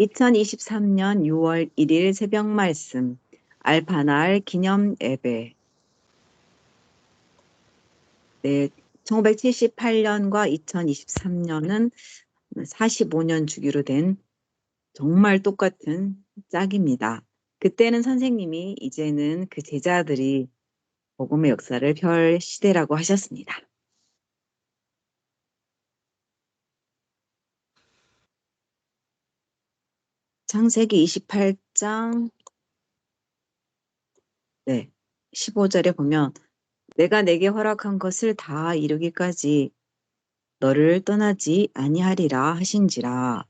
2023년 6월 1일 새벽 말씀, 알파날 기념 예배. 네, 1978년과 2023년은 45년 주기로 된 정말 똑같은 짝입니다. 그때는 선생님이 이제는 그 제자들이 복음의 역사를 펼 시대라고 하셨습니다. 창세기 28장 15절에 보면 내가 내게 허락한 것을 다 이루기까지 너를 떠나지 아니하리라 하신지라.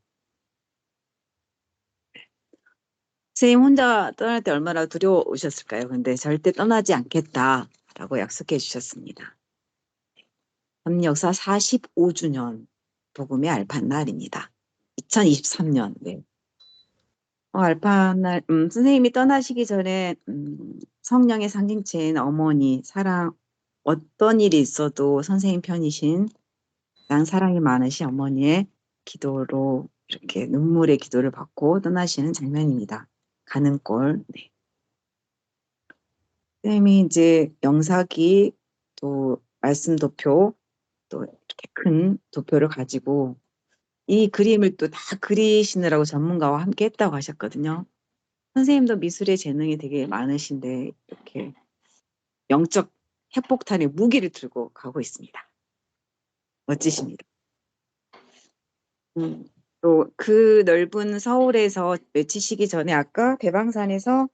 선생님 혼자 떠날 때 얼마나 두려우셨을까요? 근데 절대 떠나지 않겠다라고 약속해 주셨습니다. 협력사 45주년 복음의 알판날입니다. 2023년. 네. 알판날 선생님이 떠나시기 전에 성령의 상징체인 어머니 사랑 어떤 일이 있어도 선생님 편이신 가장 사랑이 많으신 어머니의 기도로 이렇게 눈물의 기도를 받고 떠나시는 장면입니다. 가는 꼴. 네. 선생님이 이제 영사기 또 말씀 도표 또 이렇게 큰 도표를 가지고 이 그림을 또 다 그리시느라고 전문가와 함께 했다고 하셨거든요. 선생님도 미술의 재능이 되게 많으신데 이렇게 영적 핵폭탄의 무기를 들고 가고 있습니다. 멋지십니다. 또 그 넓은 서울에서 외치시기 전에 아까 대방산에서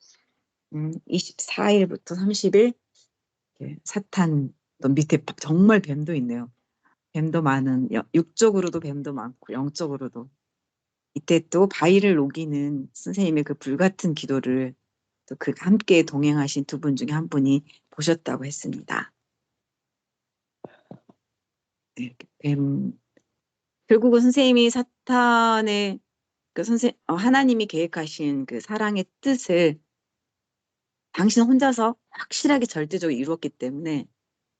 24일부터 30일 사탄 또 밑에 정말 뱀도 있네요. 뱀도 많은 육적으로도 뱀도 많고 영적으로도 이때 또 바위를 녹이는 선생님의 그 불같은 기도를 또 그 함께 동행하신 두 분 중에 한 분이 보셨다고 했습니다. 네, 결국은 선생님이 사탄의 그 하나님이 계획하신 그 사랑의 뜻을 당신 혼자서 확실하게 절대적으로 이루었기 때문에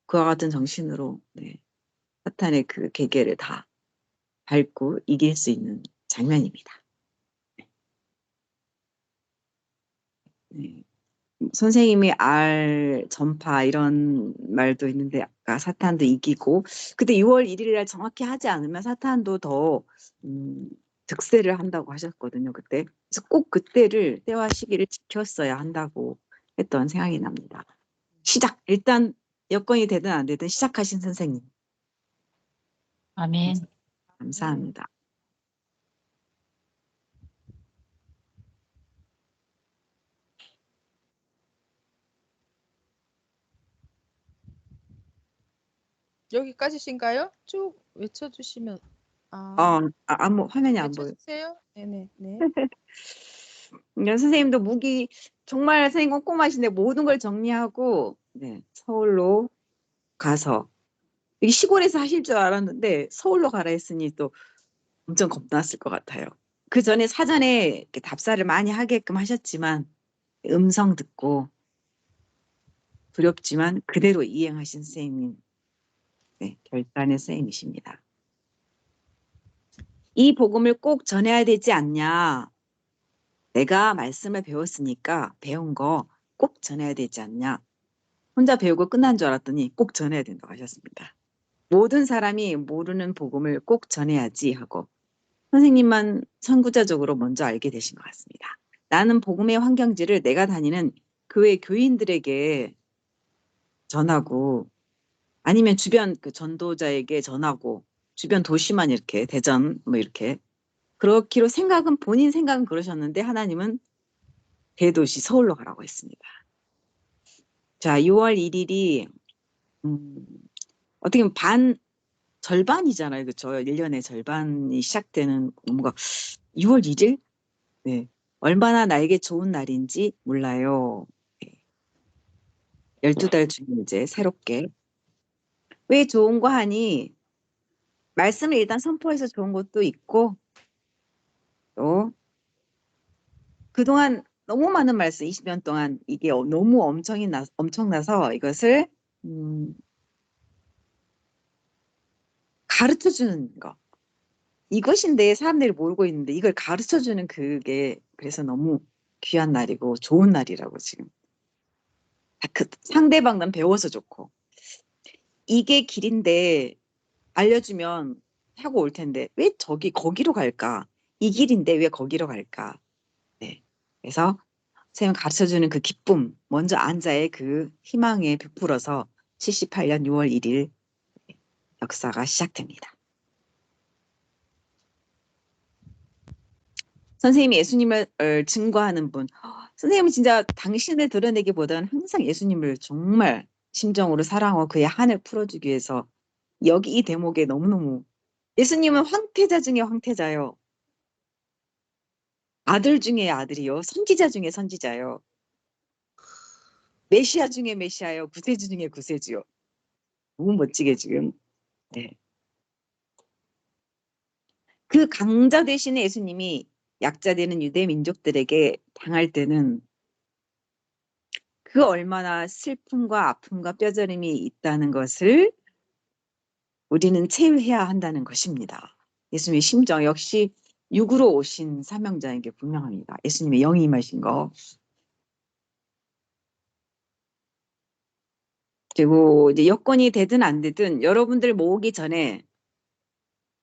그와 같은 정신으로 사탄의 그 계계를 다 밟고 이길 수 있는 장면입니다. 네. 선생님이 전파 이런 말도 있는데 아까 사탄도 이기고 그때 6월 1일 날 정확히 하지 않으면 사탄도 더 득세를 한다고 하셨거든요. 그때. 그래서 꼭 그때를 때와 시기를 지켰어야 한다고 했던 생각이 납니다. 일단 여건이 되든 안 되든 시작하신 선생님. 아멘. 감사합니다. 여기까지신가요? 쭉 외쳐주시면. 화면이 안 보여요. 외쳐주세요. 네네. 네. 선생님도 정말 선생님 꼼꼼하신데 모든 걸 정리하고 서울로 가서 이 시골에서 하실 줄 알았는데 서울로 가라 했으니 또 엄청 겁났을 것 같아요. 그 전에 사전에 이렇게 답사를 많이 하게끔 하셨지만 음성 듣고 두렵지만 그대로 이행하신 선생님, 결단의 선생님이십니다. 이 복음을 꼭 전해야 되지 않냐? 내가 말씀을 배웠으니까 배운 거 꼭 전해야 되지 않냐? 혼자 배우고 끝난 줄 알았더니 꼭 전해야 된다고 하셨습니다. 모든 사람이 모르는 복음을 꼭 전해야지 하고 선생님만 선구자적으로 먼저 알게 되신 것 같습니다. 나는 복음의 환경지를 내가 다니는 교회 교인들에게 전하고 아니면 주변 그 전도자에게 전하고 주변 도시만 이렇게 대전 뭐 이렇게 그렇기로 본인 생각은 그러셨는데 하나님은 대도시 서울로 가라고 했습니다. 자, 6월 1일이 어떻게 보면 절반이잖아요. 그렇죠? 1년의 절반이 시작되는 뭔가 6월 1일? 네. 얼마나 나에게 좋은 날인지 몰라요. 12달 중에 이제 새롭게. 왜 좋은가 하니 말씀을 일단 선포해서 좋은 것도 있고 또 그동안 너무 많은 말씀 20년 동안 이게 너무 엄청나서 이것을 가르쳐주는 거. 이것인데 사람들이 모르고 있는데 이걸 가르쳐주는 그게 그래서 너무 귀한 날이고 좋은 날이라고 지금. 그 상대방은 배워서 좋고 이게 길인데 알려주면 하고 올 텐데 왜 거기로 갈까? 이 길인데 왜 거기로 갈까? 네. 그래서 선생님 가르쳐주는 그 기쁨, 먼저 앉아의 그 희망에 베풀어서 78년 6월 1일 역사가 시작됩니다. 선생님이 예수님을 증거하는 분. 선생님은 진짜 당신을 드러내기보다는 항상 예수님을 정말 심정으로 사랑하고 그의 한을 풀어주기 위해서 여기 이 대목에 너무너무 예수님은 황태자 중에 황태자요. 아들 중에 아들이요. 선지자 중에 선지자요. 메시아 중에 메시아요. 구세주 중에 구세주요. 너무 멋지게 지금. 네. 그 강자 대신에 예수님이 약자 되는 유대 민족들에게 당할 때는 그 얼마나 슬픔과 아픔과 뼈저림이 있다는 것을 우리는 체해야 한다는 것입니다. 예수님의 심정 역시 육으로 오신 사명자인 게 분명합니다. 예수님의 영이 임하신 거. 그리고 이제 여건이 되든 안 되든 여러분들 모으기 전에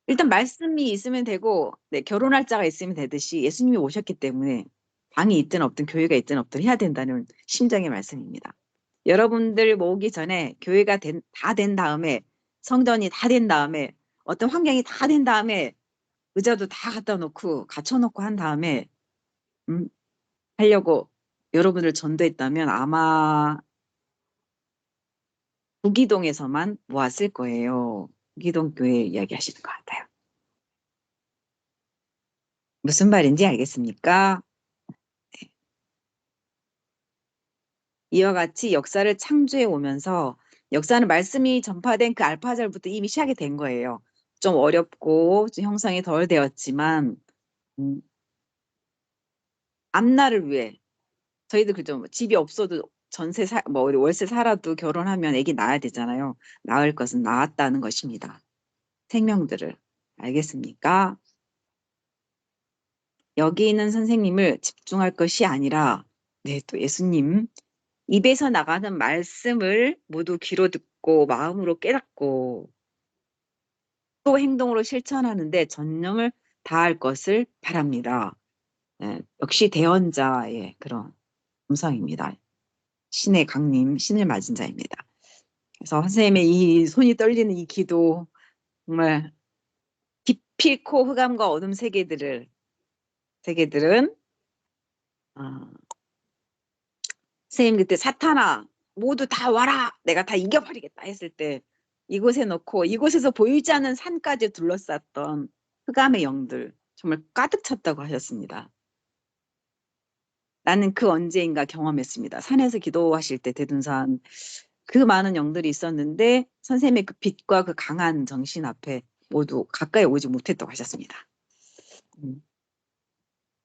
일단 말씀이 있으면 되고 네, 결혼할 자가 있으면 되듯이 예수님이 오셨기 때문에 방이 있든 없든 교회가 있든 없든 해야 된다는 심정의 말씀입니다. 여러분들 모으기 전에 교회가 다 된 다음에 성전이 다 된 다음에 어떤 환경이 다 된 다음에 의자도 다 갖다 놓고 갖춰놓고 한 다음에 하려고 여러분을 전도했다면 아마 부기동에서만 모았을 거예요. 부기동 교회 이야기 하시는 것 같아요. 무슨 말인지 알겠습니까? 이와 같이 역사를 창조해 오면서 역사는 말씀이 전파된 그 알파절부터 이미 시작이 된 거예요. 좀 어렵고 좀 형성이 덜 되었지만 앞날을 위해 저희들 그죠. 뭐 집이 없어도 뭐 월세 살아도 결혼하면 아기 낳아야 되잖아요. 낳을 것은 낳았다는 것입니다. 생명들을 알겠습니까? 여기 있는 선생님을 집중할 것이 아니라 네, 또 예수님 입에서 나가는 말씀을 모두 귀로 듣고 마음으로 깨닫고 또 행동으로 실천하는데 전념을 다할 것을 바랍니다. 예, 역시 대언자의 그런 음성입니다. 신의 강림, 신을 맞은 자입니다. 그래서 선생님의 이 손이 떨리는 이 기도 정말 기필코 흑암과 어둠 세계들은 선생님 그때 사탄아 모두 다 와라 내가 다 이겨버리겠다 했을 때 이곳에 놓고 이곳에서 보이지 않는 산까지 둘러쌌던 흑암의 영들 정말 가득 찼다고 하셨습니다. 나는 그 언제인가 경험했습니다. 산에서 기도하실 때 대둔산 그 많은 영들이 있었는데 선생님의 그 빛과 그 강한 정신 앞에 모두 가까이 오지 못했다고 하셨습니다.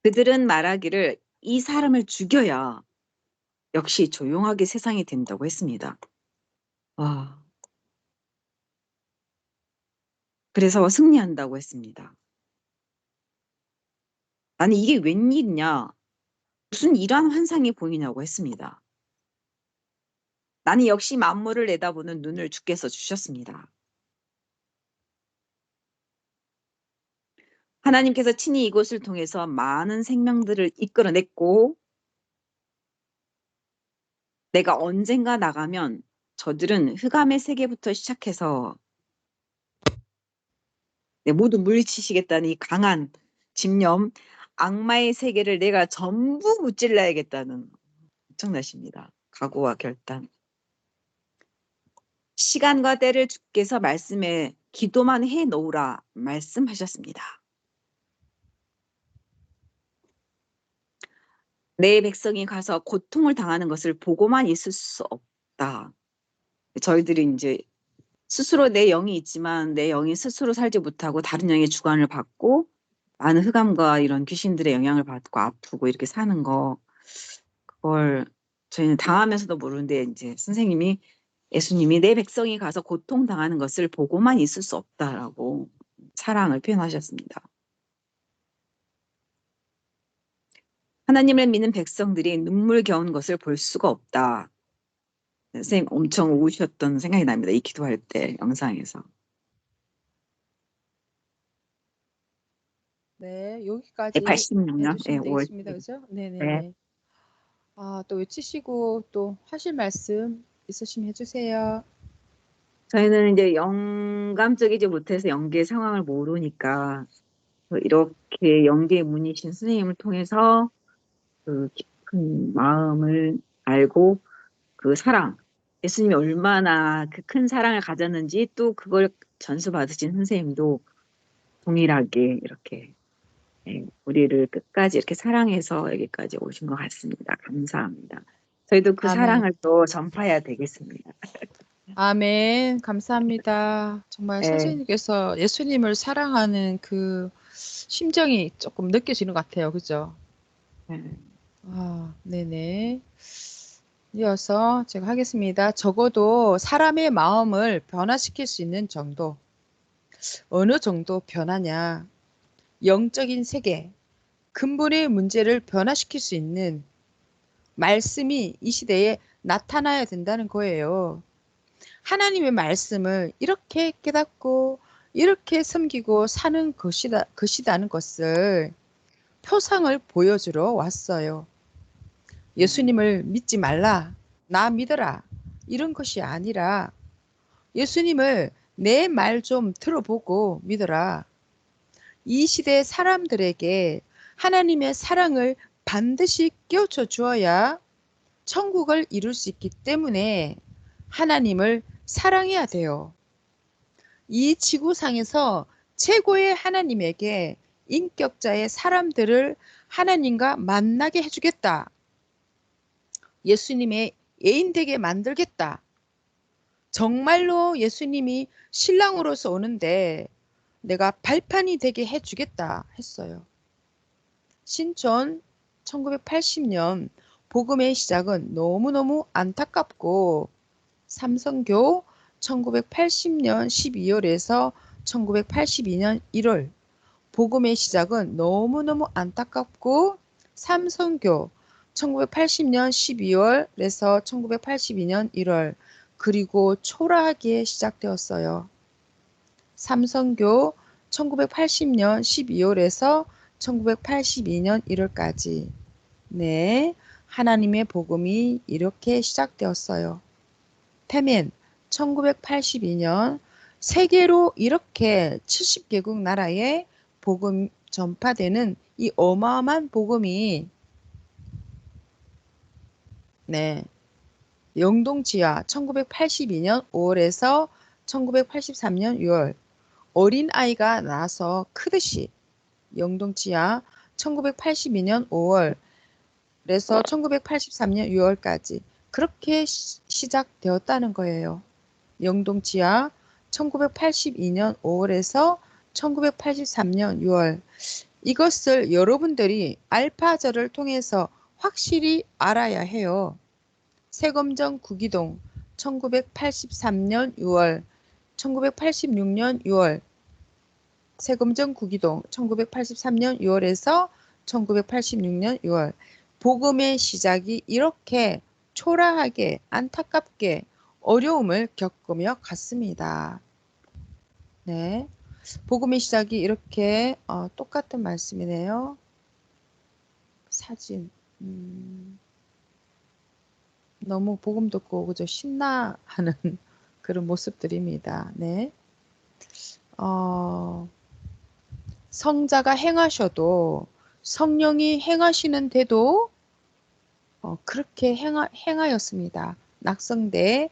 그들은 말하기를 이 사람을 죽여야 역시 조용하게 세상이 된다고 했습니다. 와. 그래서 승리한다고 했습니다. 아니 이게 웬일이냐? 무슨 이러한 환상이 보이냐고 했습니다. 나는 역시 만물을 내다보는 눈을 주께서 주셨습니다. 하나님께서 친히 이곳을 통해서 많은 생명들을 이끌어냈고 내가 언젠가 나가면 저들은 흑암의 세계부터 시작해서 모두 물리치시겠다는 이 강한 집념, 악마의 세계를 내가 전부 무찔러야겠다는 엄청나십니다. 각오와 결단. 시간과 때를 주께서 말씀에 기도만 해 놓으라 말씀하셨습니다. 내 백성이 가서 고통을 당하는 것을 보고만 있을 수 없다. 저희들이 이제 스스로 내 영이 있지만 내 영이 스스로 살지 못하고 다른 영의 주관을 받고 많은 흑암과 이런 귀신들의 영향을 받고 아프고 이렇게 사는 거 그걸 저희는 당하면서도 모르는데 이제 예수님이 내 백성이 가서 고통당하는 것을 보고만 있을 수 없다라고 사랑을 표현하셨습니다. 하나님을 믿는 백성들이 눈물겨운 것을 볼 수가 없다. 선생님 엄청 우셨던 생각이 납니다. 이 기도할 때 영상에서. 네, 여기까지 186년 예, 해주시면 5월 되겠습니다. 그죠? 네. 네네네. 또 외치시고 또 하실 말씀 있으시면 해주세요. 저희는 이제 영감적이지 못해서 연계의 상황을 모르니까 이렇게 연계의 문이신 선생님을 통해서 그 깊은 마음을 알고 그 사랑, 예수님이 얼마나 그 큰 사랑을 가졌는지 또 그걸 전수받으신 선생님도 동일하게 이렇게 우리를 끝까지 이렇게 사랑해서 여기까지 오신 것 같습니다. 감사합니다. 저희도 그 아멘. 사랑을 또 전파해야 되겠습니다. 아멘. 감사합니다. 정말 네. 선생님께서 예수님을 사랑하는 그 심정이 조금 느껴지는 것 같아요. 그죠? 네. 네네. 이어서 제가 하겠습니다. 적어도 사람의 마음을 변화시킬 수 있는 정도. 어느 정도 변화냐? 영적인 세계, 근본의 문제를 변화시킬 수 있는 말씀이 이 시대에 나타나야 된다는 거예요. 하나님의 말씀을 이렇게 깨닫고 이렇게 섬기고 사는 것이다는 것을 표상을 보여주러 왔어요. 예수님을 믿지 말라, 나 믿어라, 이런 것이 아니라 예수님을 내 말 좀 들어보고 믿어라. 이 시대 사람들에게 하나님의 사랑을 반드시 깨우쳐 주어야 천국을 이룰 수 있기 때문에 하나님을 사랑해야 돼요. 이 지구상에서 최고의 하나님에게 인격자의 사람들을 하나님과 만나게 해주겠다. 예수님의 애인 되게 만들겠다. 정말로 예수님이 신랑으로서 오는데 내가 발판이 되게 해주겠다 했어요. 신촌 1980년 복음의 시작은 너무너무 안타깝고 삼성교 1980년 12월에서 1982년 1월 복음의 시작은 너무너무 안타깝고 삼성교 1980년 12월에서 1982년 1월 그리고 초라하게 시작되었어요. 삼성교 1980년 12월에서 1982년 1월까지 네, 하나님의 복음이 이렇게 시작되었어요. 페멘 1982년 세계로 이렇게 70개국 나라에 복음 전파되는 이 어마어마한 복음이 네, 영동지하 1982년 5월에서 1983년 6월 어린아이가 나서 크듯이 영동지하 1982년 5월에서 1983년 6월까지 그렇게 시작되었다는 거예요. 영동지하 1982년 5월에서 1983년 6월 이것을 여러분들이 알파절을 통해서 확실히 알아야 해요. 세검정 구기동 1983년 6월 1986년 6월 세검정 구기동 1983년 6월에서 1986년 6월 복음의 시작이 이렇게 초라하게 안타깝게 어려움을 겪으며 갔습니다. 네, 복음의 시작이 이렇게 똑같은 말씀이네요. 사진 너무 복음 듣고 그저 신나하는 그런 모습들입니다. 네, 성자가 행하셔도 성령이 행하시는데도 그렇게 행하였습니다. 낙성대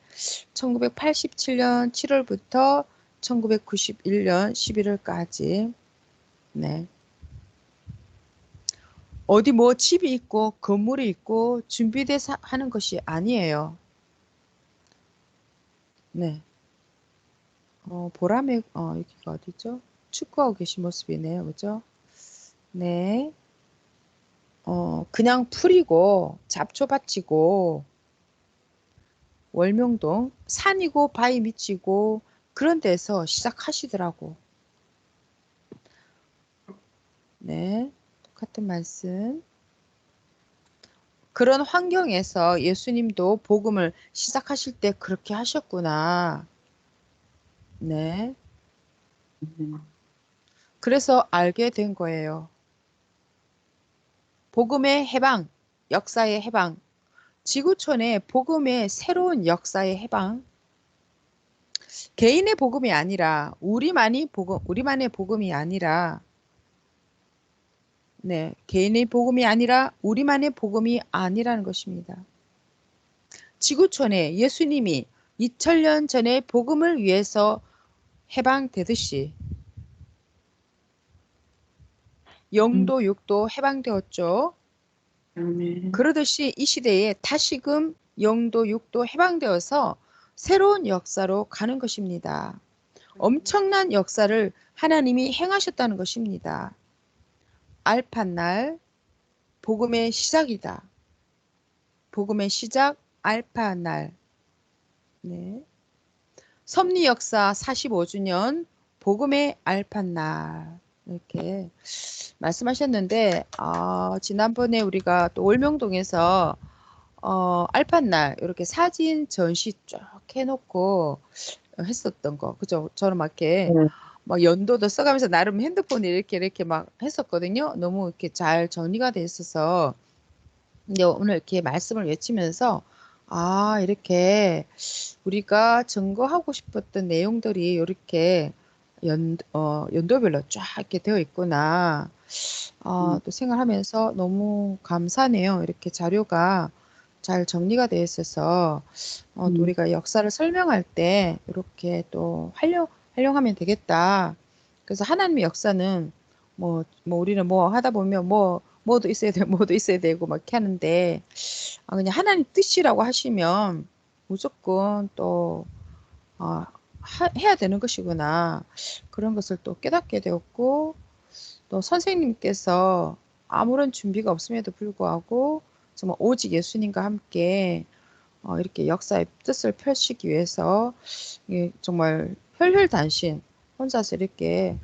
1987년 7월부터 1991년 11월까지 네. 어디 뭐 집이 있고 건물이 있고 준비돼서 하는 것이 아니에요. 네. 보람의 여기가 어디죠? 축구하고 계신 모습이네요. 그죠? 네. 그냥 풀이고 잡초밭이고 월명동 산이고 바위 밑이고 그런 데서 시작하시더라고. 네, 똑같은 말씀. 그런 환경에서 예수님도 복음을 시작하실 때 그렇게 하셨구나. 네. 그래서 알게 된 거예요. 복음의 해방, 역사의 해방, 지구촌의 복음의 새로운 역사의 해방, 개인의 복음이 아니라 우리만의 복음이 아니라 네, 개인의 복음이 아니라 우리만의 복음이 아니라는 것입니다. 지구촌에 예수님이 2000년 전에 복음을 위해서 해방되듯이 영도 육도 해방되었죠. 그러듯이 이 시대에 다시금 영도 육도 해방되어서 새로운 역사로 가는 것입니다. 엄청난 역사를 하나님이 행하셨다는 것입니다. 알파날, 복음의 시작이다. 복음의 시작, 알파날. 네. 섭리 역사 45주년, 복음의 알파날. 이렇게 말씀하셨는데, 지난번에 우리가 또 월명동에서 알파날 이렇게 사진 전시 쫙 해놓고 했었던 거, 그죠? 저는 막 이렇게 막 연도도 써가면서 나름 핸드폰에 이렇게 막 했었거든요. 너무 이렇게 잘 정리가 돼 있어서. 근데 오늘 이렇게 말씀을 외치면서 이렇게 우리가 증거하고 싶었던 내용들이 이렇게 연도별로 쫙 이렇게 되어 있구나. 또 생각하면서 너무 감사네요. 이렇게 자료가 잘 정리가 되어 있어서 또 우리가 역사를 설명할 때 이렇게 또 활용하면 되겠다. 그래서 하나님의 역사는 우리는 뭐 하다 보면 뭐도 있어야 되고 뭐도 있어야 되고 막 이렇게 하는데 그냥 하나님 뜻이라고 하시면 무조건 또 해야 되는 것이구나. 그런 것을 또 깨닫게 되었고 또 선생님께서 아무런 준비가 없음에도 불구하고 정말 오직 예수님과 함께 이렇게 역사의 뜻을 펼치기 위해서 정말 혈혈단신 혼자서 이렇게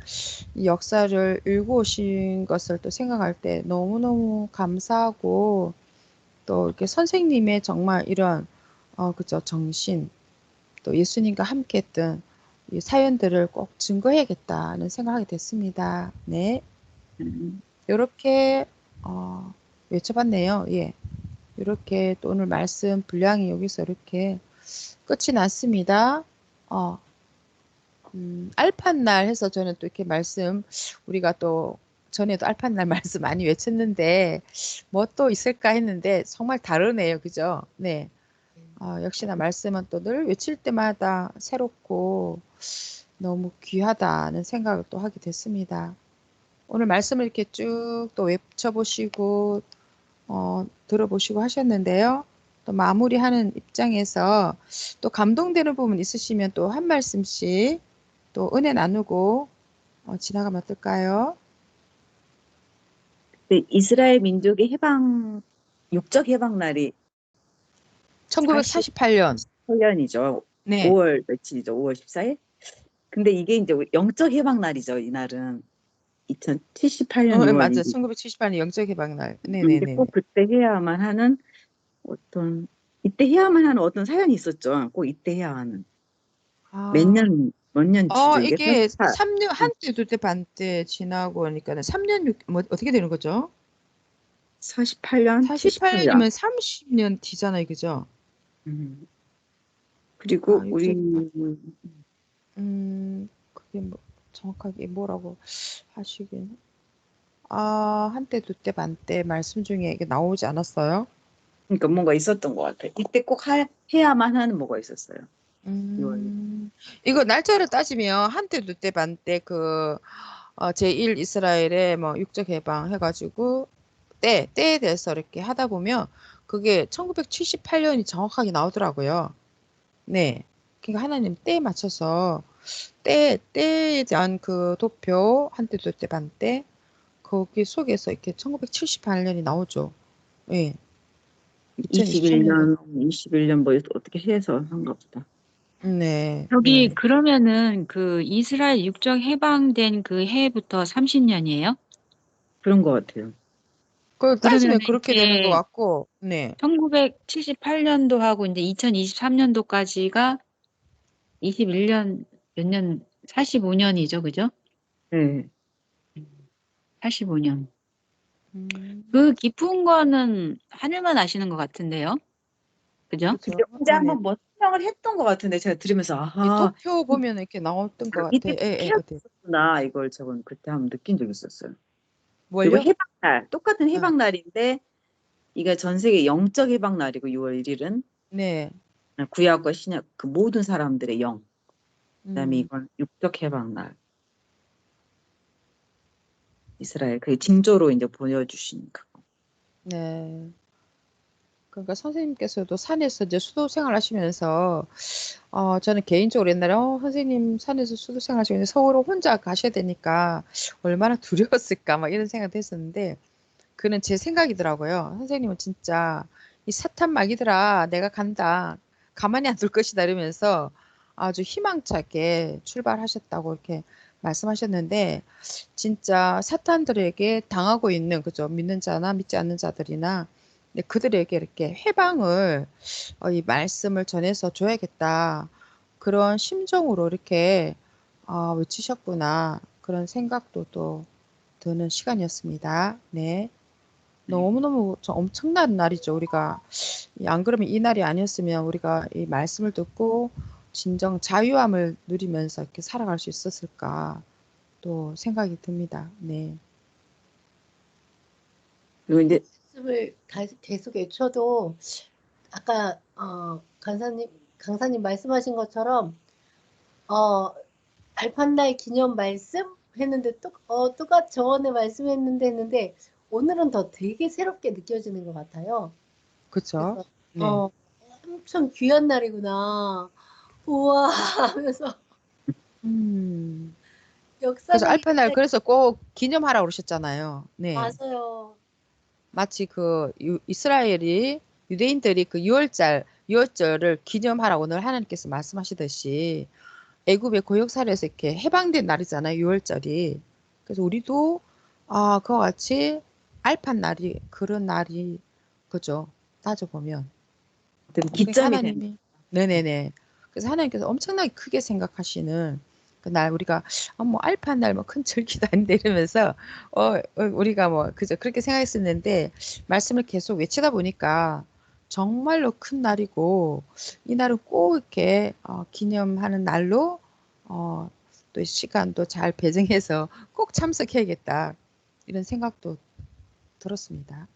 이 역사를 일구오신 것을 또 생각할 때 너무너무 감사하고 또 이렇게 선생님의 정말 이런 그죠 정신 또 예수님과 함께했던 이 사연들을 꼭 증거해야겠다는 생각하게 됐습니다. 네, 이렇게 외쳐봤네요. 예, 이렇게 또 오늘 말씀 분량이 여기서 이렇게 끝이 났습니다. 알판날 해서 저는 또 이렇게 말씀 우리가 또 전에도 알판날 말씀 많이 외쳤는데 뭐 또 있을까 했는데 정말 다르네요. 그죠? 네. 역시나 말씀은 또 늘 외칠 때마다 새롭고 너무 귀하다는 생각을 또 하게 됐습니다. 오늘 말씀을 이렇게 쭉 또 외쳐보시고 들어보시고 하셨는데요. 또 마무리하는 입장에서 또 감동되는 부분 있으시면 또 한 말씀씩 또 은혜 나누고 지나가면 어떨까요? 네, 이스라엘 민족의 육적 해방 날이 1948년. 48년이죠. 네. 5월 며칠이죠? 5월 14일? 근데 이게 이제 영적 해방 날이죠, 이날은. 2078년 맞아요. 6월 1일. 1978년 영적해방날. 근데 네네네. 꼭 그때 해야만 하는 이때 해야만 하는 어떤 사연이 있었죠. 꼭 이때 해야 하는. 몇 년 뒤죠. 이게 이게 48. 3년, 한때, 두때, 반때 지나고 그러니까는 3년, 어떻게 되는 거죠? 48년, 78년. 48년이면 30년 뒤잖아요. 그죠? 그리고 우리, 육적해방. 그게 정확하게 뭐라고 하시긴. 한때, 두때, 반때 말씀 중에 이게 나오지 않았어요? 그러니까 뭔가 있었던 것 같아요. 이때 꼭 해야만 하는 뭐가 있었어요. 6월. 이거 날짜를 따지면 한때, 두때, 반때 제1 이스라엘의 뭐 육적 해방 해가지고 때에 대해서 이렇게 하다 보면 그게 1978년이 정확하게 나오더라고요. 네. 그러니까 하나님 때에 맞춰서 때에 대한 그 도표 한때, 두때, 반때 거기 속에서 이렇게 1978년이 나오죠. 예. 2023년도 21년 뭐 어떻게 해서 한가 보다. 네. 저기 네. 그러면은 그 이스라엘 육적 해방된 그 해부터 30년이에요? 그런 것 같아요. 그 그러면 따지면 그렇게 되는 것 이게 같고, 네. 1978년도하고 이제 2023년도까지가 21년 몇 년, 45년이죠, 그죠? 네. 85년. 음, 그 깊은 거는 하늘만 아시는 것 같은데요, 그죠? 그죠? 근데 언제 네네. 한번 뭐 설명을 했던 것 같은데 제가 들으면서 이 아하 도표 보면 이렇게 나왔던 것 같아. 밑에 예, 예, 피가 어디? 있었구나 이걸 저번 그때 한번 느낀 적이 있었어요. 그리고 뭘요? 해방날 똑같은 어, 해방날인데 이게 전 세계 영적 해방날이고 6월 1일은 네. 구약과 신약 그 모든 사람들의 영. 그다음에 음, 이건 육적 해방날. 이스라엘 그 징조로 이제 보여주신 그거. 네. 그러니까 선생님께서도 산에서 이제 수도 생활하시면서, 저는 개인적으로 옛날에, 선생님 산에서 수도 생활하시고 서울을 혼자 가셔야 되니까 얼마나 두려웠을까, 막 이런 생각도 했었는데, 그는 제 생각이더라고요. 선생님은 진짜 이 사탄 막이더라. 내가 간다. 가만히 안 둘 것이다. 이러면서 아주 희망차게 출발하셨다고 이렇게 말씀하셨는데 진짜 사탄들에게 당하고 있는 그죠? 믿는 자나 믿지 않는 자들이나 근데 그들에게 이렇게 해방을 이 말씀을 전해서 줘야겠다. 그런 심정으로 이렇게 외치셨구나. 그런 생각도 또 드는 시간이었습니다. 네. 너무너무 엄청난 날이죠. 우리가 안 그러면 이 날이 아니었으면 우리가 이 말씀을 듣고 진정 자유함을 누리면서 이렇게 살아갈 수 있었을까 또 생각이 듭니다. 네. 그리고 이제 말씀을 계속 외쳐도 아까 강사님 말씀하신 것처럼 발판날 기념 말씀 했는데 똑같이 저번에 말씀했는데 했는데 오늘은 더 되게 새롭게 느껴지는 것 같아요. 그쵸? 그래서 네. 엄청 귀한 날이구나. 우와 하면서 음. 그래서 역사적인 알파날 날 그래서 꼭 기념하라고 그러셨잖아요. 네. 맞아요. 마치 그 이스라엘이 유대인들이 그 유월절을 기념하라고 오늘 하나님께서 말씀하시듯이 애굽의 고역살에서 이렇게 해방된 날이잖아요. 유월절이. 그래서 우리도 그와 같이 알판 날이 그런 날이 그죠. 따져보면. 그러니까 기점이 되는 하나님이 네네네. 그래서 하나님께서 엄청나게 크게 생각하시는 그 날 우리가 뭐 알판 날 뭐 큰 절기도 아닌데 이러면서 우리가 뭐 그저 그렇게 생각했었는데 말씀을 계속 외치다 보니까 정말로 큰 날이고 이 날은 꼭 이렇게 기념하는 날로 또 시간도 잘 배정해서 꼭 참석해야겠다 이런 생각도 들었습니다.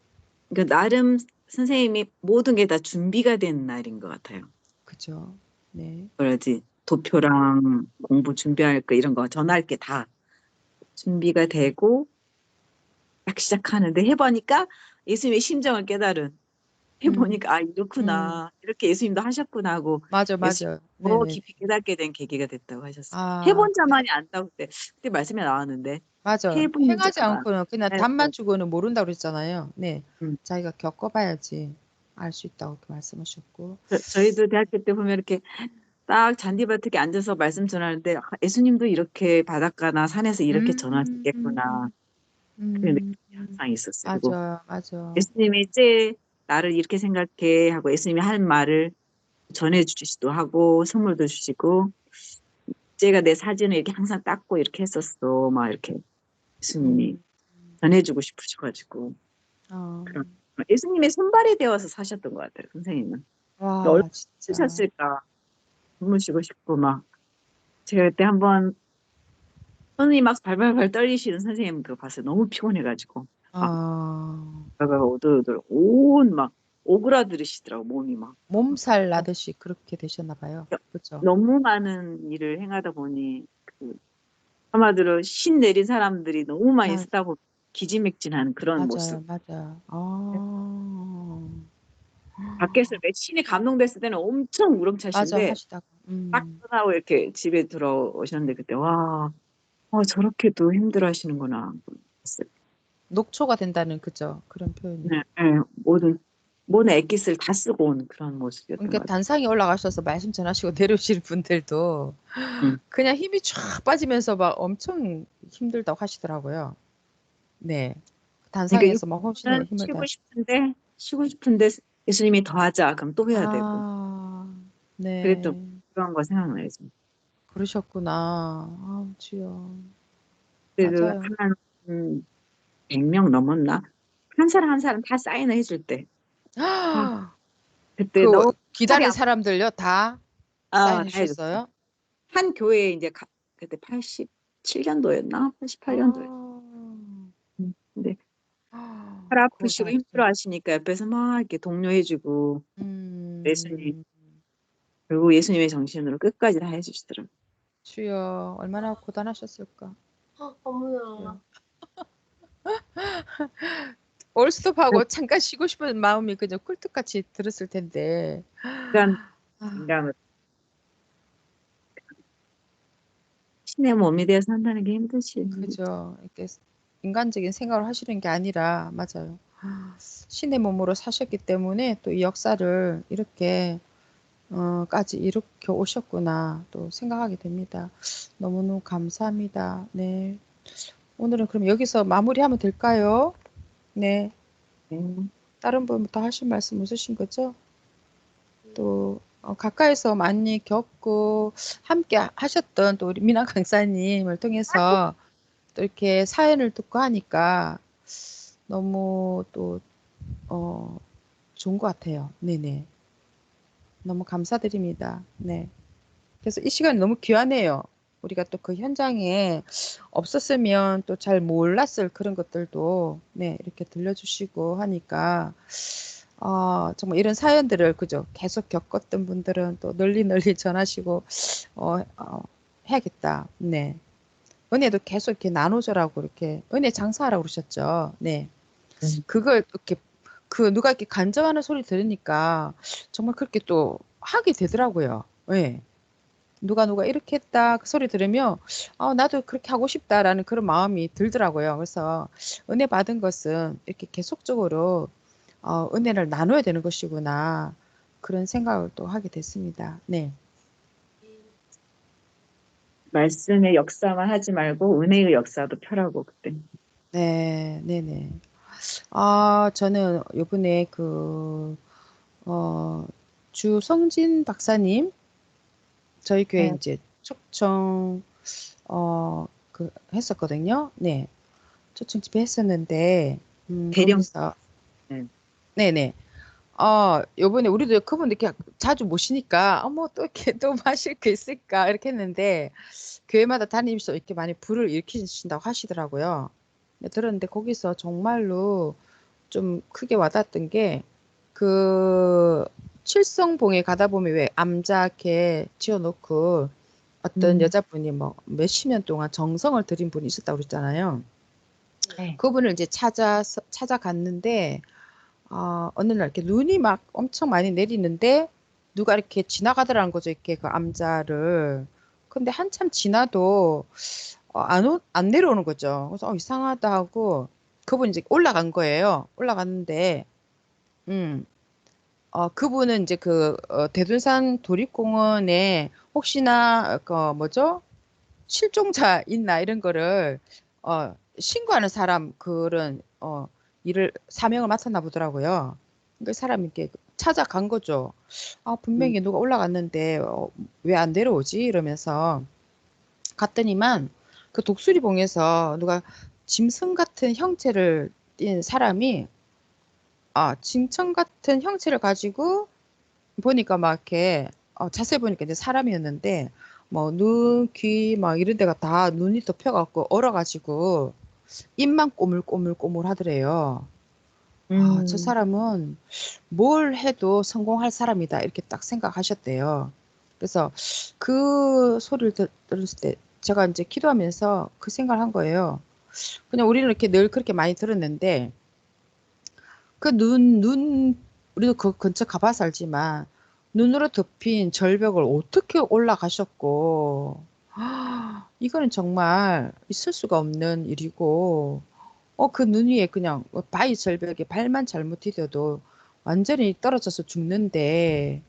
그러니까 나름 선생님이 모든 게 다 준비가 된 날인 것 같아요. 그죠? 네. 그러지 도표랑 공부 준비할 거 이런 거 전할 게 다 준비가 되고 딱 시작하는데 해보니까 예수님의 심정을 깨달은 음, 해보니까 음, 이렇구나 이렇게 예수님도 하셨구나 하고 맞아, 예수님 맞아. 더 네네. 깊이 깨닫게 된 계기가 됐다고 하셨어요. 아, 해본 자만이 안다고 그때 말씀에 나왔는데 맞아. 해본 행하지 자만 않고는 그냥 네, 답만 주고는 모른다고 그랬잖아요. 네. 음. 자기가 겪어봐야지 알 수 있다고 이렇게 말씀하셨고. 저희도 대학교 때 보면 이렇게 딱 잔디밭에 앉아서 말씀 전하는데 예수님도 이렇게 바닷가나 산에서 이렇게 음, 전하시겠구나 그런 느낌이 항상 있었어요. 그리고 맞아, 맞아. 예수님이 이제 나를 이렇게 생각해 하고 예수님이 한 말을 전해주시기도 하고 선물도 주시고 제가 내 사진을 이렇게 항상 닦고 이렇게 했었어 막 이렇게 예수님이 음, 전해주고 싶으셔가지고 어, 그런 예수님의 손발이 되어서 사셨던 것 같아요. 선생님은 얼마나 와, 진짜. 힘드셨을까 주무시고 싶고 막 제가 그때 한번 손이 막 발발발 떨리시는 선생님 그거 봤어요. 너무 피곤해가지고 막 어, 발발발 오돌오돌 온 막 오그라들으시더라고 몸이 막 몸살 나듯이 그렇게 되셨나 봐요. 그죠? 너무 많은 일을 행하다 보니 그 한마디로 신 내린 사람들이 너무 많이 맞아, 쓰다 보니 기지맥진한 그런 모습. 맞아요, 맞아요. 밖에서 왜 신이 감동됐을 때는 엄청 맞아, 우렁차신데 하시다가. 딱 끝나고 이렇게 집에 들어오셨는데 그때 와 저렇게도 힘들어하시는구나. 녹초가 된다는 그죠? 그런 표현이. 네, 네, 모든 액기스를 다 쓰고 온 그런 모습이었던 그러니까 것 같아요. 단상에 올라가셔서 말씀 전하시고 내려오실 분들도 음. 그냥 힘이 쫙 빠지면서 막 엄청 힘들다고 하시더라고요. 네. 단상에서 막 혼신의 그러니까 힘을 다. 쉬고 싶은데 예수님이 더 하자. 그럼 또 해야 되고. 아, 그랬던 네. 그런 거 생각나요. 지금. 그러셨구나. 아, 주여. 그래도 맞아요. 한 100명 넘었나? 한 사람 한 사람 다 사인을 해줄 때. 아, 그때 그 너무 팔이 기다린 사람들요 다 사인해 다 해줬어. 주셨어요? 한 교회에 이제 그때 87년도였나? 88년도였나? 아, 근데 팔 그걸 아프시고 다 해주세요. 힘들어 하시니까 옆에서 막 이렇게 독려해주고 예수님, 음, 결국 예수님의 정신으로 끝까지 다 해주시더라고요. 주여, 얼마나 고단하셨을까. 어머나. 올스톱하고 잠깐 쉬고 싶은 마음이 그냥 꿀떡같이 들었을 텐데. 아, 인간은 신의 몸이 되어 산다는 게 힘드시. 그죠. 이렇게 인간적인 생각을 하시는 게 아니라, 맞아요. 신의 몸으로 사셨기 때문에 또 이 역사를 이렇게 까지 이렇게 오셨구나 또 생각하게 됩니다. 너무너무 감사합니다. 네. 오늘은 그럼 여기서 마무리하면 될까요? 네. 다른 분부터 하실 말씀 없으신 거죠? 또 가까이서 많이 겪고 함께 하셨던 또 우리 미나 강사님을 통해서 또 이렇게 사연을 듣고 하니까 너무 또 좋은 것 같아요. 네네. 너무 감사드립니다. 네. 그래서 이 시간이 너무 귀하네요. 우리가 또 그 현장에 없었으면 또 잘 몰랐을 그런 것들도 네, 이렇게 들려주시고 하니까 정말 이런 사연들을 그죠 계속 겪었던 분들은 또 널리 널리 전하시고 해야겠다. 네. 은혜도 계속 이렇게 나누자라고 이렇게 은혜 장사하라고 그러셨죠. 네. 그걸 이렇게 누가 이렇게 간증하는 소리 들으니까 정말 그렇게 또 하게 되더라고요. 네. 누가 이렇게 했다 그 소리 들으면 나도 그렇게 하고 싶다라는 그런 마음이 들더라고요. 그래서 은혜 받은 것은 이렇게 계속적으로 은혜를 나눠야 되는 것이구나 그런 생각을 또 하게 됐습니다. 네, 말씀의 역사만 하지 말고 은혜의 역사도 펴라고 그때. 네, 네, 네. 저는 이번에 주성진 박사님 저희 교회 네. 이제 초청 했었거든요. 네, 초청 집회 했었는데 대령. 거기서 네. 네네. 요번에 우리도 그분 이렇게 자주 모시니까, 어머, 또 이렇게 또 마실 게 있을까, 이렇게 했는데, 교회마다 다니면서 이렇게 많이 불을 일으키신다고 하시더라고요. 근데 들었는데, 거기서 정말로 좀 크게 와닿았던 게, 그, 칠성봉에 가다 보면 왜 암자 이렇게 지어놓고, 어떤 여자분이 뭐 몇십 년 동안 정성을 들인 분이 있었다고 그랬잖아요. 네. 그분을 이제 찾아갔는데, 어느 날 이렇게 눈이 막 엄청 많이 내리는데 누가 이렇게 지나가더라는 거죠. 이렇게 그 암자를. 근데 한참 지나도 안 내려오는 거죠. 그래서 이상하다 하고 그분이 이제 올라간 거예요. 올라갔는데 그분은 이제 대둔산 도립공원에 혹시나 뭐죠? 실종자 있나 이런 거를 신고하는 사람 그런 일을 사명을 맡았나 보더라고요. 그 사람이 이렇게 찾아간 거죠. 분명히 누가 올라갔는데 왜 안 내려오지? 이러면서 갔더니만 그 독수리봉에서 누가 짐승 같은 형체를 띈 사람이 짐승 같은 형체를 가지고 보니까 막 이렇게 자세히 보니까 이제 사람이었는데 뭐 눈, 귀 막 이런 데가 다 눈이 덮여갖고 얼어가지고 입만 꼬물꼬물꼬물 하더래요. 저 사람은 뭘 해도 성공할 사람이다 이렇게 딱 생각하셨대요. 그래서 그 소리를 들었을 때 제가 이제 기도하면서 그 생각을 한 거예요. 그냥 우리는 이렇게 늘 그렇게 많이 들었는데 그 우리도 그 근처 가봐서 알지만 눈으로 덮인 절벽을 어떻게 올라가셨고, 이거는 정말 있을 수가 없는 일이고, 그 눈 위에 그냥 바위 절벽에 발만 잘못 디뎌도 완전히 떨어져서 죽는데,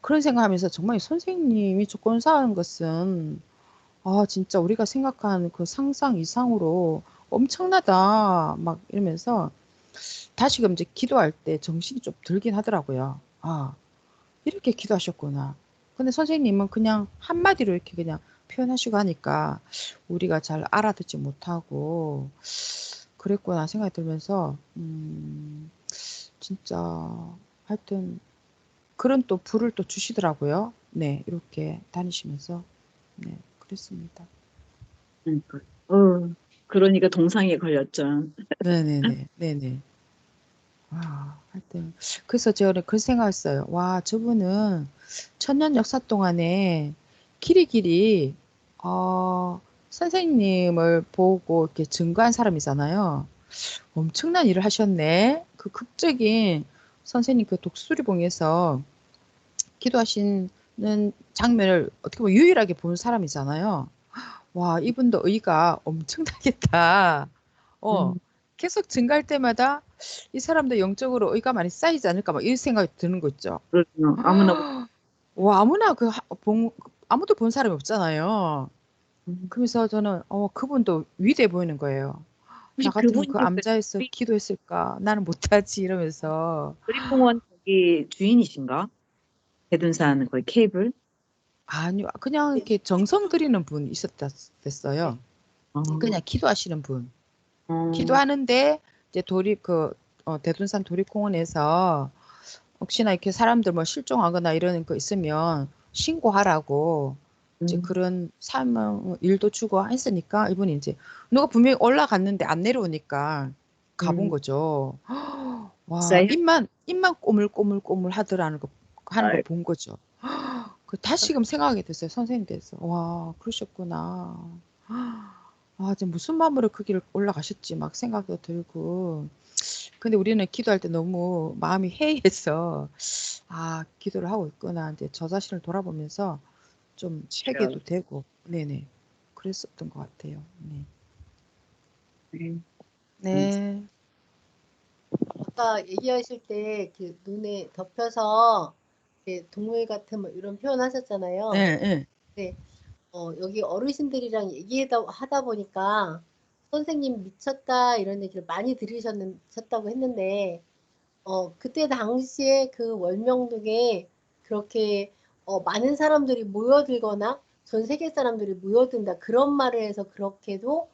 그런 생각하면서 정말 선생님이 조건 쌓은 것은, 진짜 우리가 생각하는 그 상상 이상으로 엄청나다. 막 이러면서 다시금 이제 기도할 때 정신이 좀 들긴 하더라고요. 아, 이렇게 기도하셨구나. 근데 선생님은 그냥 한마디로 이렇게 그냥 표현하시고 하니까 우리가 잘 알아듣지 못하고 그랬구나 생각이 들면서 진짜 하여튼 그런 또 불을 또 주시더라고요. 네, 이렇게 다니시면서. 네, 그랬습니다. 그러니까. 그러니까 동상에 걸렸죠. 네네네, 네네. 하여튼 그래서 제가 그 생각했어요. 와, 저분은 천년 역사 동안에 길이길이 선생님을 보고 이렇게 증거한 사람이잖아요. 엄청난 일을 하셨네. 그 극적인 선생님 그 독수리봉에서 기도하시는 장면을 어떻게 보면 유일하게 본 사람이잖아요. 와, 이분도 의가 엄청나겠다. 어, 음, 계속 증가할 때마다 이 사람도 영적으로 의가 많이 쌓이지 않을까 막 이런 생각이 드는 거 있죠. 그렇죠. 아무나 와, 아무도 본 사람이 없잖아요. 그러면서 저는 그분도 위대해 보이는 거예요. 혹시 나 같으면 그분이 그 암자에서 기도했을까? 나는 못하지 이러면서. 도립공원 거기 주인이신가? 대둔산 거기 케이블? 아니요, 그냥 이렇게 정성 들이는 분 됐어요. 어, 그냥 기도하시는 분. 어, 기도하는데 이제 대둔산 도립공원에서 혹시나 이렇게 사람들 뭐 실종하거나 이러는 거 있으면 신고하라고 이제 음, 그런 사명 일도 주고 했으니까 이분이 이제 누가 분명히 올라갔는데 안 내려오니까 가본 음, 거죠. 와, 사이, 입만 꼬물꼬물꼬물 하는 거 아, 본 거죠. 그 다시금 생각하게 됐어요. 선생님 돼서. 와, 그러셨구나. 이제 무슨 마음으로 그 길을 올라가셨지 막 생각도 들고. 근데 우리는 기도할 때 너무 마음이 해이해서 기도를 하고 있구나. 이제 저 자신을 돌아보면서 좀 회개도 되고, 네네. 그랬었던 것 같아요. 네. 네. 네. 아까 얘기하실 때 그 눈에 덮여서 이렇게 동물 같은 뭐 이런 표현 하셨잖아요. 네, 네. 네. 여기 어르신들이랑 하다 보니까 선생님 미쳤다 이런 얘기를 많이 들으셨다고 했는데, 그때 당시에 그 월명동에 그렇게 많은 사람들이 모여들거나 전 세계 사람들이 모여든다 그런 말을 해서 그렇게도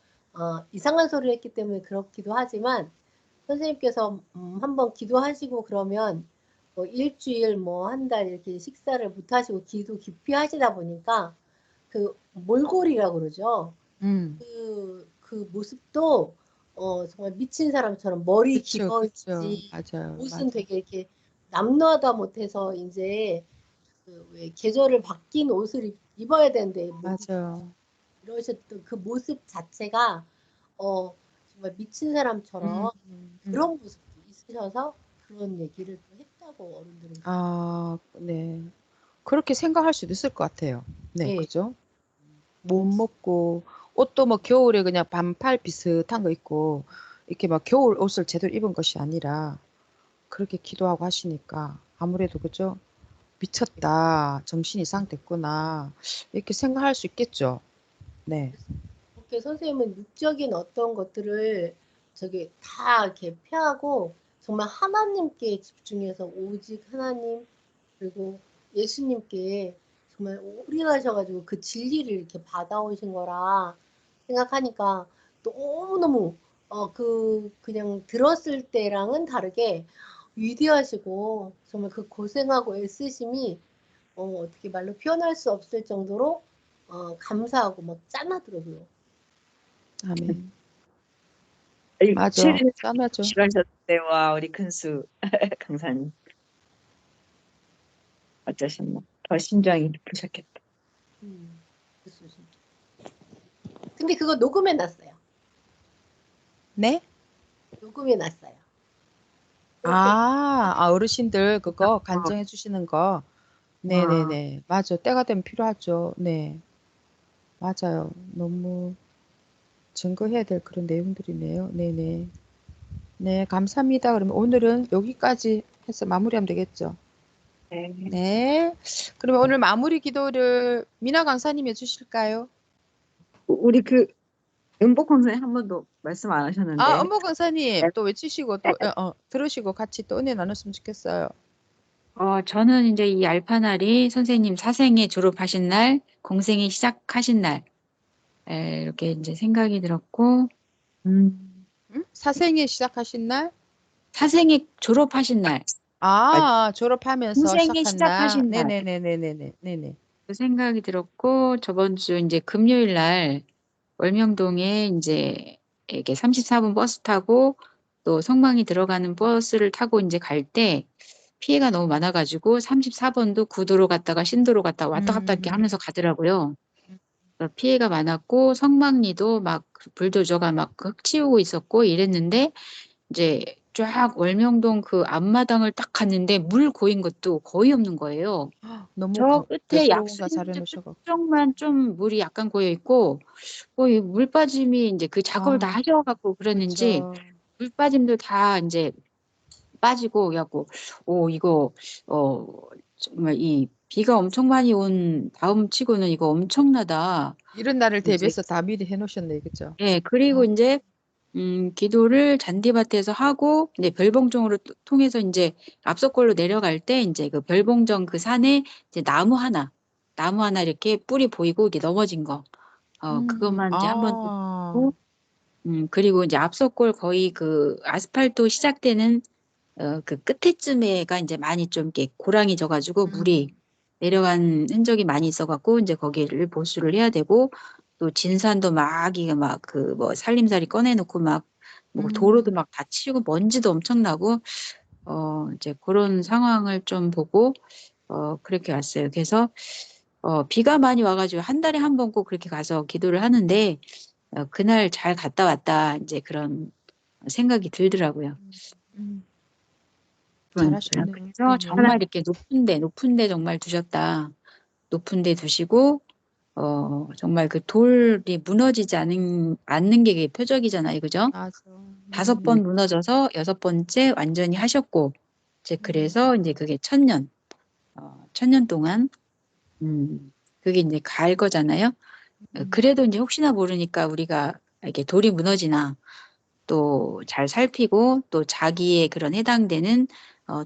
이상한 소리를 했기 때문에 그렇기도 하지만 선생님께서 한번 기도하시고 그러면 뭐 일주일 뭐 한 달 이렇게 식사를 못 하시고 기도 깊이 하시다 보니까 그 몰골이라고 그러죠. 음. 그 모습도 정말 미친 사람처럼 머리 그쵸, 길어 그쵸. 있지, 맞아요, 옷은 맞아. 되게 이렇게 남루하다 못해서 이제 그 왜 계절을 바뀐 옷을 입어야 되는데 못 맞아요. 이러셨던 그 모습 자체가 정말 미친 사람처럼 음. 그런 모습도 있으셔서 그런 얘기를 또 했다고 어른들은 네. 그렇게 생각할 수도 있을 것 같아요. 네, 예, 그죠? 못 먹고 옷도 뭐 겨울에 그냥 반팔 비슷한 거 입고 이렇게 막 겨울 옷을 제대로 입은 것이 아니라 그렇게 기도하고 하시니까 아무래도 그죠? 미쳤다. 정신이 이상됐구나. 이렇게 생각할 수 있겠죠. 네. 그렇게 선생님은 육적인 어떤 것들을 저기 다 이렇게 피하고 정말 하나님께 집중해서 오직 하나님 그리고 예수님께 정말 올인하셔가지고 그 진리를 이렇게 받아오신 거라 생각하니까 너무너무 그냥 들었을 때랑은 다르게 위대하시고 정말 그 고생하고 애쓰심이 어떻게 말로 표현할 수 없을 정도로 감사하고 막 짠하더라고요. 아멘. 아니, 맞아. 최근에 짠하죠. 시간이셨을 와 우리 큰수 강사님 어쩌셨나? 더 심장이 깊으셨겠다. 그래서 근데 그거 녹음해 놨어요. 네? 녹음해 놨어요. 어르신들 그거 어, 간증해 주시는 거. 와, 네네네. 맞아. 때가 되면 필요하죠. 네. 맞아요. 너무 증거해야 될 그런 내용들이네요. 네네. 네, 감사합니다. 그러면 오늘은 여기까지 해서 마무리하면 되겠죠. 네. 네. 그러면 오늘 마무리 기도를 미나 강사님 해주실까요? 우리 그 은복 권사님 한 번도 말씀 안 하셨는데. 아, 엄모 권사님 또 외치시고 또 들으시고 같이 또 은혜 나눴으면 좋겠어요. 저는 이제 이 알파날이 선생님 사생에 졸업하신 날, 공생이 시작하신 날, 이렇게 이제 생각이 들었고, 음, 사생에 시작하신 날? 사생에 졸업하신 날, 아, 졸업하면서 공생에 시작한 날. 시작하신 날, 네네네네네네. 그 생각이 들었고, 저번 주 이제 금요일 날 월명동에 이제 이렇게 34분 버스 타고 또 성망이 들어가는 버스를 타고 이제 갈 때 피해가 너무 많아가지고 34번도 구도로 갔다가 신도로 갔다가 왔다 갔다 이렇게 하면서 가더라고요. 그래서 피해가 많았고 성망리도 막 불도저가 막 흙 치우고 있었고 이랬는데 이제 쫙 월명동 그 앞마당을 딱 갔는데 물 고인 것도 거의 없는 거예요. 너무 저 끝에 대소공사 잘 약수인지 해놓으셔가지고. 끝쪽만 좀 물이 약간 고여 있고 이 물빠짐이 이제 그 작업을 다 아, 하셔갖고 그랬는지 그쵸. 물빠짐도 다 이제 빠지고 그래갖고 이거 정말 이 비가 엄청 많이 온 다음 치고는 이거 엄청나다. 이런 날을 이제 대비해서 다 미리 해놓으셨네, 그죠? 그리고 아, 이제 기도를 잔디밭에서 하고 이제 별봉정으로 통해서 이제 앞서 걸로 내려갈 때 이제 그 별봉정 그 산에 이제 나무 하나 이렇게 뿌리 보이고 이게 넘어진 거 그것만 이제 한번 아, 보고 그리고 이제 앞서골 거의 그 아스팔트 시작되는 그 끝에쯤에가 이제 많이 좀 이렇게 고랑이 져가지고 물이 내려간 흔적이 많이 있어갖고 이제 거기를 보수를 해야 되고 또 진산도 막 이게 막 그 뭐 살림살이 꺼내놓고 막 뭐 도로도 막 다 치우고 먼지도 엄청 나고 이제 그런 상황을 좀 보고 그렇게 왔어요. 그래서 비가 많이 와가지고 한 달에 한 번 꼭 그렇게 가서 기도를 하는데 그날 잘 갔다 왔다 이제 그런 생각이 들더라고요. 음, 그러니까요. 잘하셨네요. 그래서 네네. 정말 이렇게 높은데 정말 두셨다. 높은데 두시고 정말 그 돌이 무너지지 않는 게 표적이잖아요, 그죠? 맞아. 5번 무너져서 6번째 완전히 하셨고 이제 그래서 이제 그게 1000년 동안 그게 이제 갈 거잖아요. 그래도 이제 혹시나 모르니까 우리가 이렇게 돌이 무너지나 또 잘 살피고 또 자기의 그런 해당되는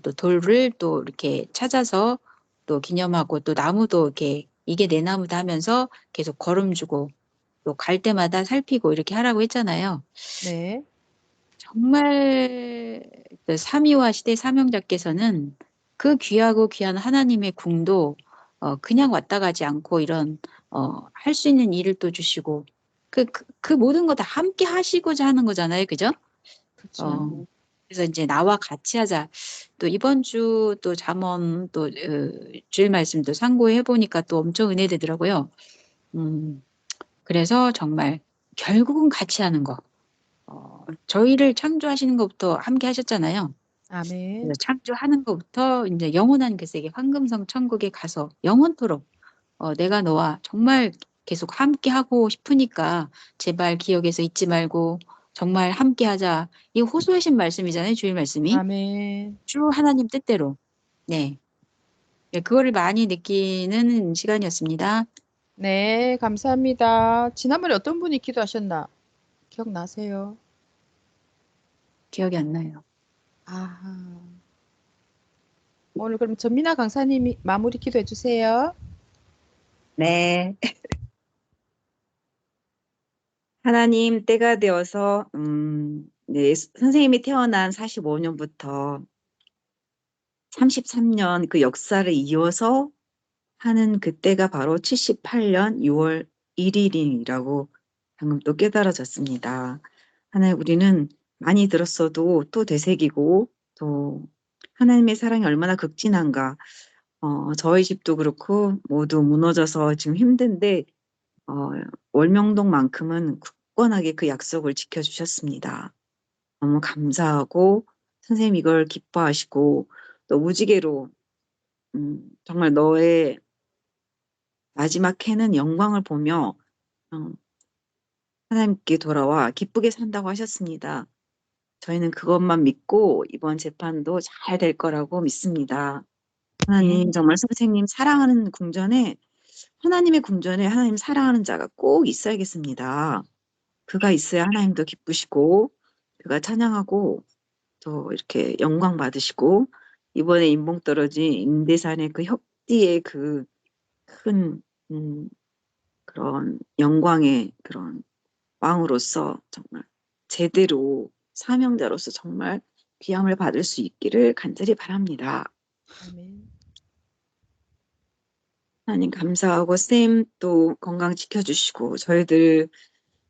또 돌을 또 이렇게 찾아서 또 기념하고 또 나무도 이렇게 이게 내 나무다 하면서 계속 걸음 주고 또 갈 때마다 살피고 이렇게 하라고 했잖아요. 네. 정말 그 삼위와 시대 사명자께서는 그 귀하고 귀한 하나님의 궁도 그냥 왔다 가지 않고 이런 할 수 있는 일을 또 주시고 그 모든 거 다 함께 하시고자 하는 거잖아요. 그죠? 그쵸. 그래서 이제 나와 같이 하자. 또 이번 주 또 잠언 또 주일 말씀도 상고해 보니까 또 엄청 은혜되더라고요. 그래서 정말 결국은 같이 하는 거. 저희를 창조하시는 것부터 함께 하셨잖아요. 그래서 아멘. 창조하는 것부터 이제 영원한 그 세계 황금성 천국에 가서 영원토록 내가 너와 정말 계속 함께 하고 싶으니까 제발 기억에서 잊지 말고 정말 함께 하자. 이 호소하신 말씀이잖아요. 주일 말씀이. 아멘. 주 하나님 뜻대로. 네. 네, 그거를 많이 느끼는 시간이었습니다. 네, 감사합니다. 지난번에 어떤 분이 기도하셨나? 기억나세요? 기억이 안 나요. 아, 오늘 그럼 전민아 강사님이 마무리 기도해 주세요. 네. 하나님 때가 되어서 네, 선생님이 태어난 45년부터 33년 그 역사를 이어서 하는 그때가 바로 78년 6월 1일이라고 방금 또 깨달아졌습니다. 하나님 우리는 많이 들었어도 또 되새기고 또 하나님의 사랑이 얼마나 극진한가. 저희 집도 그렇고 모두 무너져서 지금 힘든데 월명동만큼은 굳건하게 그 약속을 지켜주셨습니다. 너무 감사하고 선생님 이걸 기뻐하시고 또 무지개로 정말 너의 마지막 해는 영광을 보며 어, 하나님께 돌아와 기쁘게 산다고 하셨습니다. 저희는 그것만 믿고 이번 재판도 잘 될 거라고 믿습니다. 하나님 정말 선생님 사랑하는 궁전에 하나님의 궁전에 하나님 사랑하는 자가 꼭 있어야겠습니다. 그가 있어야 하나님도 기쁘시고 그가 찬양하고 또 이렇게 영광 받으시고 이번에 인봉 떨어진 임대산의 그 협디의 그 큰 그런 영광의 그런 왕으로서 정말 제대로 사명자로서 정말 귀함을 받을 수 있기를 간절히 바랍니다. 아멘. 하나님 감사하고 쌤 또 건강 지켜주시고 저희들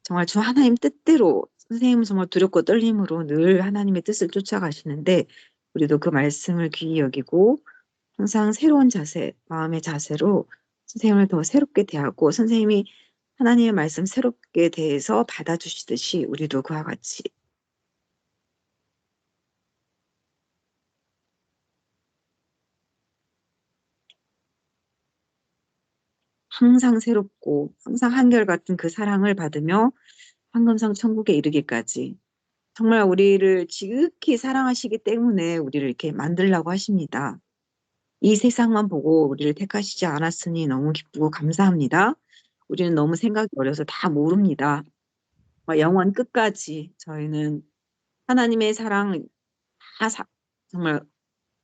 정말 주 하나님 뜻대로 선생님은 정말 두렵고 떨림으로 늘 하나님의 뜻을 쫓아가시는데 우리도 그 말씀을 귀히 여기고 항상 새로운 자세, 마음의 자세로 선생님을 더 새롭게 대하고 선생님이 하나님의 말씀 새롭게 대해서 받아주시듯이 우리도 그와 같이 항상 새롭고 항상 한결같은 그 사랑을 받으며 황금성 천국에 이르기까지 정말 우리를 지극히 사랑하시기 때문에 우리를 이렇게 만들라고 하십니다. 이 세상만 보고 우리를 택하시지 않았으니 너무 기쁘고 감사합니다. 우리는 너무 생각이 어려서 다 모릅니다. 영원 끝까지 저희는 하나님의 사랑 정말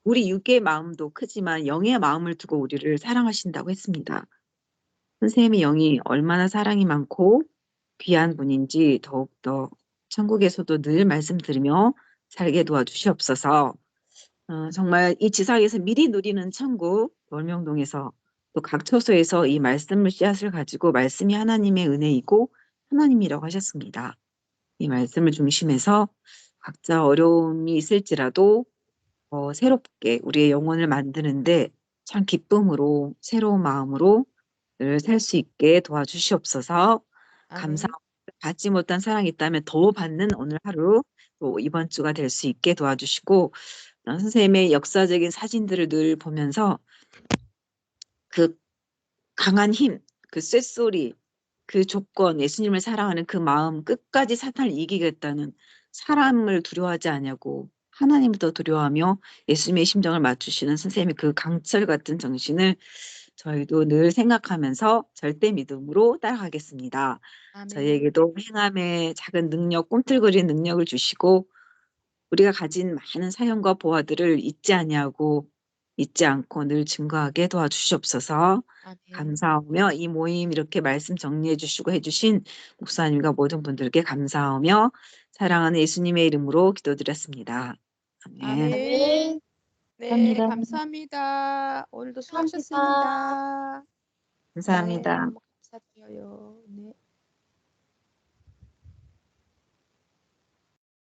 우리 육의 마음도 크지만 영의 마음을 두고 우리를 사랑하신다고 했습니다. 선생님의 영이 얼마나 사랑이 많고 귀한 분인지 더욱더 천국에서도 늘 말씀 들으며 살게 도와주시옵소서. 정말 이 지상에서 미리 누리는 천국, 월명동에서 또 각 처소에서 이 말씀을 씨앗을 가지고 말씀이 하나님의 은혜이고 하나님이라고 하셨습니다. 이 말씀을 중심해서 각자 어려움이 있을지라도 새롭게 우리의 영혼을 만드는데 참 기쁨으로 새로운 마음으로 늘 살 수 있게 도와주시옵소서. 아멘. 감사합니다. 받지 못한 사랑이 있다면 더 받는 오늘 하루 또 이번 주가 될 수 있게 도와주시고 선생님의 역사적인 사진들을 늘 보면서 그 강한 힘, 그 쇳소리, 그 조건, 예수님을 사랑하는 그 마음, 끝까지 사탄을 이기겠다는 사람을 두려워하지 않냐고 하나님을 더 두려워하며 예수님의 심정을 맞추시는 선생님의 그 강철 같은 정신을 저희도 늘 생각하면서 절대 믿음으로 따라가겠습니다. 아멘. 저희에게도 행함의 작은 능력, 꿈틀거리는 능력을 주시고 우리가 가진 많은 사연과 보화들을 잊지 않고 늘 증거하게 도와주시옵소서. 아멘. 감사하며 이 모임 이렇게 말씀 정리해 주시고 해주신 목사님과 모든 분들께 감사하며 사랑하는 예수님의 이름으로 기도드렸습니다. 아멘. 아멘. 아멘. 네, 감사합니다. 감사합니다. 오늘도 감사합니다. 수고하셨습니다. 감사합니다. 네, 너무 감사드려요. 네.